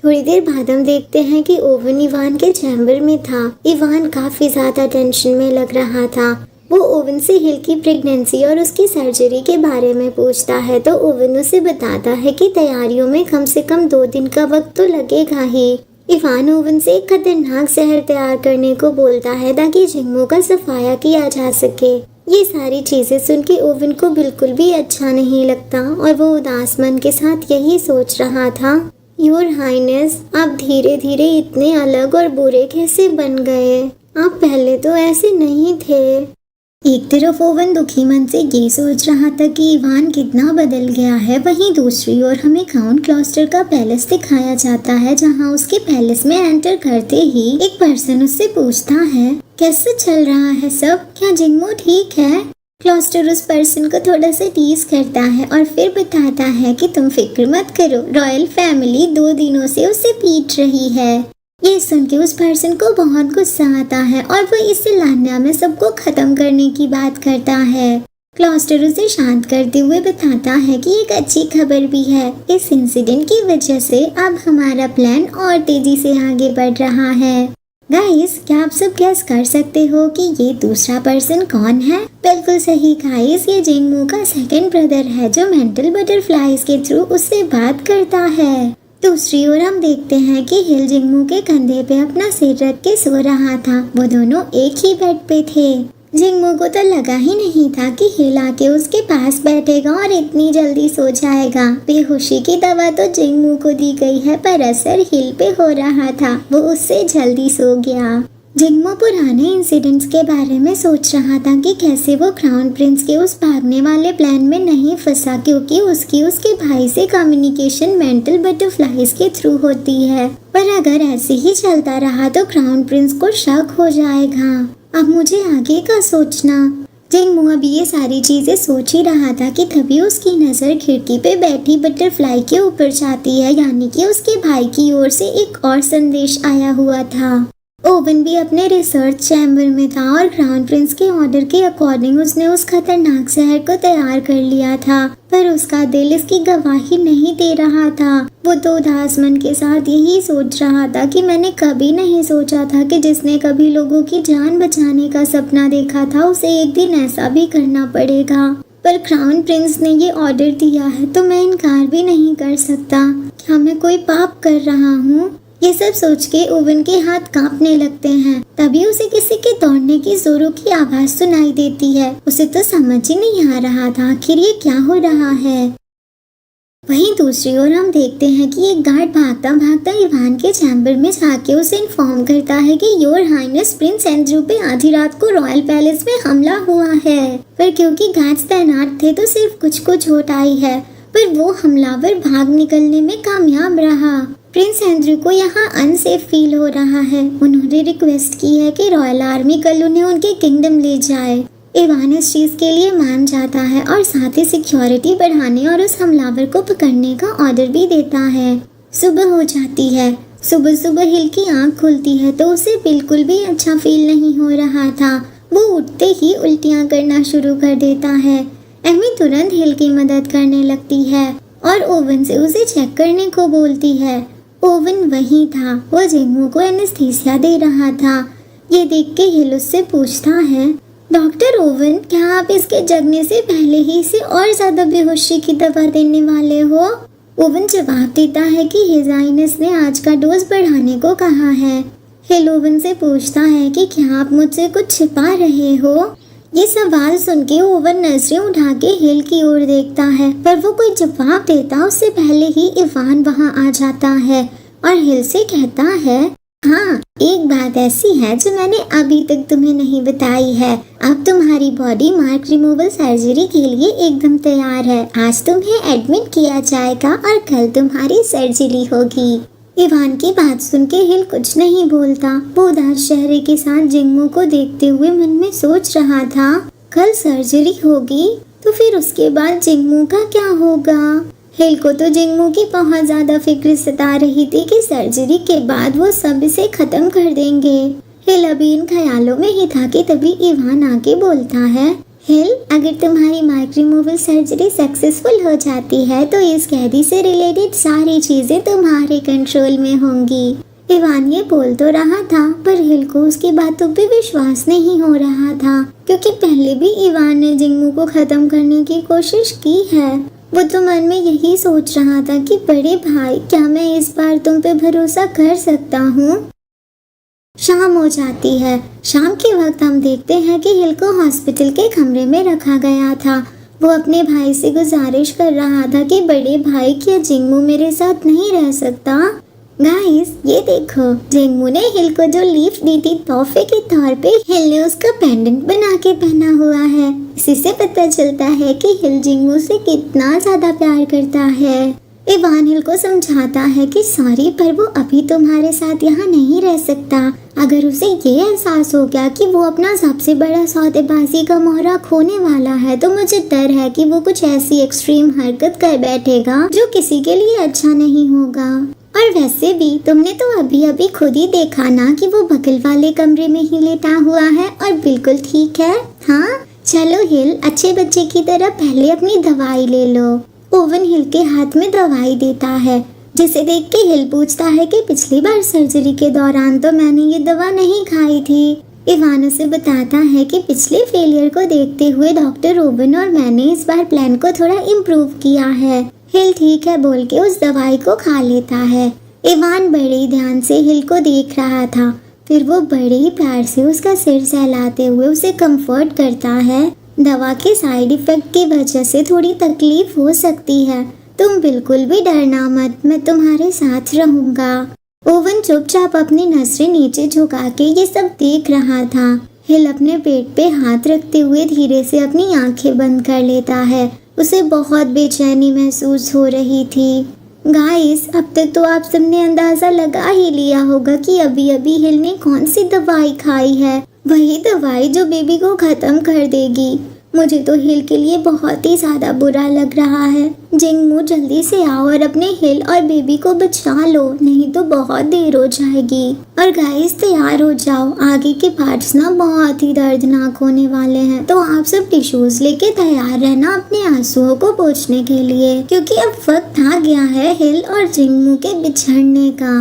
थोड़ी देर बाद हम देखते हैं कि ओवन इवान के चैम्बर में था। इवान काफी ज्यादा टेंशन में लग रहा था। वो ओवन से हिल की प्रेगनेंसी और उसकी सर्जरी के बारे में पूछता है तो ओवन उसे बताता है कि तैयारियों में कम से कम 2 दिन का वक्त तो लगेगा ही। इवान ओवन से एक खतरनाक जहर तैयार करने को बोलता है ताकि जिंगमो का सफाया किया जा सके। ये सारी चीजें सुन के ओवन को बिल्कुल भी अच्छा नहीं लगता और वो उदास मन के साथ यही सोच रहा था, योर हाइनेस, आप धीरे धीरे इतने अलग और बुरे कैसे बन गए? आप पहले तो ऐसे नहीं थे। एक तरफ ओवन दुखी मन से ये सोच रहा था कि इवान कितना बदल गया है, वहीं दूसरी ओर हमें काउंट क्लॉस्टर का पैलेस दिखाया जाता है जहां उसके पैलेस में एंटर करते ही एक पर्सन उससे पूछता है, कैसे चल रहा है सब, क्या जिंगमो ठीक है? क्लॉस्टर उस पर्सन को थोड़ा सा टीज करता है और फिर बताता है कि तुम फिक्र मत करो, रॉयल फैमिली 2 दिनों से उसे पीट रही है। ये सुन के उस पर्सन को बहुत गुस्सा आता है और वो इस लान्या में सबको खत्म करने की बात करता है। क्लॉस्टर उसे शांत करते हुए बताता है कि एक अच्छी खबर भी है, इस इंसिडेंट की वजह से अब हमारा प्लान और तेजी से आगे बढ़ रहा है। गाइस, क्या आप सब गैस कर सकते हो कि ये दूसरा पर्सन कौन है? बिल्कुल सही गाइस, ये जिंगमो का सेकंड ब्रदर है जो मेंटल बटरफ्लाइज के थ्रू उससे बात करता है। दूसरी ओर हम देखते हैं कि हिल जिंगमो के कंधे पे अपना सिर रख के सो रहा था। वो दोनों एक ही बेड पे थे। जिंगमो को तो लगा ही नहीं था कि हिल आके उसके पास बैठेगा और इतनी जल्दी सो जाएगा। बेहोशी की दवा तो जिंगमो को दी गई है पर असर हिल पे हो रहा था, वो उससे जल्दी सो गया। जिंगमो पुराने इंसिडेंट्स के बारे में सोच रहा था कि कैसे वो क्राउन प्रिंस के उस भागने वाले प्लान में नहीं फंसा क्योंकि उसके भाई से कम्युनिकेशन मेंटल बटरफ्लाइज के थ्रू होती है। पर अगर ऐसे ही चलता रहा तो क्राउन प्रिंस को शक हो जाएगा। अब मुझे आगे का सोचना। जिंगमो अभी ये सारी चीजें सोच ही रहा था कि तभी उसकी नजर खिड़की पे बैठी बटरफ्लाई के ऊपर जाती है, यानी कि उसके भाई की ओर से एक और संदेश आया हुआ था। ओवन भी अपने रिसर्च चैम्बर में था और क्राउन प्रिंस के ऑर्डर के अकॉर्डिंग उसने उस खतरनाक जहर को तैयार कर लिया था, पर उसका दिल इसकी गवाही नहीं दे रहा था। वो तो उदास मन के साथ यही सोच रहा था कि मैंने कभी नहीं सोचा था कि जिसने कभी लोगों की जान बचाने का सपना देखा था उसे एक दिन ऐसा भी करना पड़ेगा। पर क्राउन प्रिंस ने ये ऑर्डर दिया है तो मैं इनकार भी नहीं कर सकता। क्या मैं कोई पाप कर रहा हूँ? ये सब सोच के ओवन के हाथ कांपने लगते हैं। तभी उसे किसी के दौड़ने की जोरों की आवाज सुनाई देती है। उसे तो समझ ही नहीं आ रहा था आखिर ये क्या हो रहा है। वहीं दूसरी ओर हम देखते हैं कि एक गार्ड भागता भागता इवान के चैम्बर में जाके उसे इन्फॉर्म करता है कि योर हाइनेस प्रिंस एंड्रू पे आधी रात को रॉयल पैलेस में हमला हुआ है। पर क्योंकि गार्ड्स तैनात थे तो सिर्फ कुछ चोट आई है, पर वो हमलावर भाग निकलने में कामयाब रहा। प्रिंस एंड्रू को यहाँ अनसेफ फील हो रहा है। उन्होंने रिक्वेस्ट की है कि रॉयल आर्मी कल उन्हें उनके किंगडम ले जाए। इवान इस चीज के लिए मान जाता है और साथ ही सिक्योरिटी बढ़ाने और उस हमलावर को पकड़ने का ऑर्डर भी देता है। सुबह हो जाती है। सुबह सुबह हिल की आंख खुलती है तो उसे बिल्कुल भी अच्छा फील नहीं हो रहा था। वो उठते ही उल्टियाँ करना शुरू कर देता है। एमी तुरंत हिल की मदद करने लगती है और ओवन से उसे चेक करने को बोलती है। ओवन वही था, वो जिंगमो को एनेस्थीसिया दे रहा था। ये देख के हिल उससे पूछता है, डॉक्टर ओवन, क्या आप इसके जगने से पहले ही इसे और ज्यादा बेहोशी की दवा देने वाले हो? ओवन जवाब देता है कि हिज हाइनेस ने आज का डोज बढ़ाने को कहा है। हिल ओवन से पूछता है कि क्या आप मुझसे कुछ छिपा रहे हो? ये सवाल सुन के ओवन नजरें उठा के हिल की ओर देखता है, पर वो कोई जवाब देता उससे पहले ही इवान वहाँ आ जाता है और हिल से कहता है, हाँ, एक बात ऐसी है जो मैंने अभी तक तुम्हें नहीं बताई है। अब तुम्हारी बॉडी मार्क रिमूवल सर्जरी के लिए एकदम तैयार है। आज तुम्हें एडमिट किया जाएगा और कल तुम्हारी सर्जरी होगी। इवान की बात सुन के हिल कुछ नहीं बोलता। वो उदास चेहरे के साथ जिंगमो को देखते हुए मन में सोच रहा था, कल सर्जरी होगी तो फिर उसके बाद जिंगमो का क्या होगा? हिल को तो जिंगमो की बहुत ज्यादा फिक्र सता रही थी कि सर्जरी के बाद वो सब इसे खत्म कर देंगे। हिल अभी इन ख्यालों में ही था कि तभी इवान आके बोलता है, हिल, अगर तुम्हारी माइक रिमूवल सर्जरी सक्सेसफुल हो जाती है तो इस कैदी से रिलेटेड सारी चीजें तुम्हारे कंट्रोल में होंगी। इवान ये बोल तो रहा था पर हिल को उसकी बातों पे विश्वास नहीं हो रहा था, क्योंकि पहले भी इवान ने जिंगमू को खत्म करने की कोशिश की है। वो तो मन में यही सोच रहा था कि बड़े भाई, क्या मैं इस बार तुम पे भरोसा कर सकता हूँ। शाम हो जाती है। शाम के वक्त हम देखते हैं कि हिल को हॉस्पिटल के कमरे में रखा गया था। वो अपने भाई से गुजारिश कर रहा था कि बड़े भाई, क्या जिंगमू मेरे साथ नहीं रह सकता। गाइस, ये देखो, जिंगमू ने हिल को जो लीफ दी थी तोहफे के तौर पे, हिल ने उसका पेंडेंट बना के पहना हुआ है। इसी से पता चलता है कि हिल जिंगमू से कितना ज्यादा प्यार करता है। इवान हिल को समझाता है कि सॉरी, पर वो अभी तुम्हारे साथ यहाँ नहीं रह सकता। अगर उसे ये एहसास हो गया कि वो अपना सबसे बड़ा सौदेबाजी का मोहरा खोने वाला है तो मुझे डर है कि वो कुछ ऐसी एक्सट्रीम हरकत कर बैठेगा जो किसी के लिए अच्छा नहीं होगा। और वैसे भी तुमने तो अभी अभी खुद ही देखा ना कि वो बगल वाले कमरे में ही लेटा हुआ है और बिल्कुल ठीक है। हाँ, चलो हिल, अच्छे बच्चे की तरह पहले अपनी दवाई ले लो। ओवन हिल के हाथ में दवाई देता है, जिसे देख के हिल पूछता है कि पिछली बार सर्जरी के दौरान तो मैंने ये दवा नहीं खाई थी। इवान उसे बताता है कि पिछले फेलियर को देखते हुए डॉक्टर ओवन और मैंने इस बार प्लान को थोड़ा इम्प्रूव किया है। हिल ठीक है बोल के उस दवाई को खा लेता है। इवान बड़े ध्यान से हिल को देख रहा था, फिर वो बड़े ही प्यार से उसका सिर सहलाते हुए उसे कंफर्ट करता है। दवा के साइड इफेक्ट की वजह से थोड़ी तकलीफ हो सकती है, तुम बिल्कुल भी डरना मत, मैं तुम्हारे साथ रहूंगा। ओवन चुपचाप अपनी नजरें नीचे झुका के ये सब देख रहा था। हिल अपने पेट पे हाथ रखते हुए धीरे से अपनी आंखें बंद कर लेता है। उसे बहुत बेचैनी महसूस हो रही थी। गाइस, अब तक तो आप सबने अंदाजा लगा ही लिया होगा कि अभी अभी हिल ने कौन सी दवाई खाई है। वही दवाई जो बेबी को खत्म कर देगी। मुझे तो हिल के लिए बहुत ही ज्यादा बुरा लग रहा है। जिंगमू, जल्दी से आओ और अपने हिल और बेबी को बचा लो, नहीं तो बहुत देर हो जाएगी। और गाइस, तैयार हो जाओ, आगे के पार्ट्स ना बहुत ही दर्दनाक होने वाले हैं, तो आप सब टिश्यूज लेके तैयार रहना अपने आंसुओं को पोंछने के लिए, क्योंकि अब वक्त आ गया है हिल और जिंगमू के बिछड़ने का।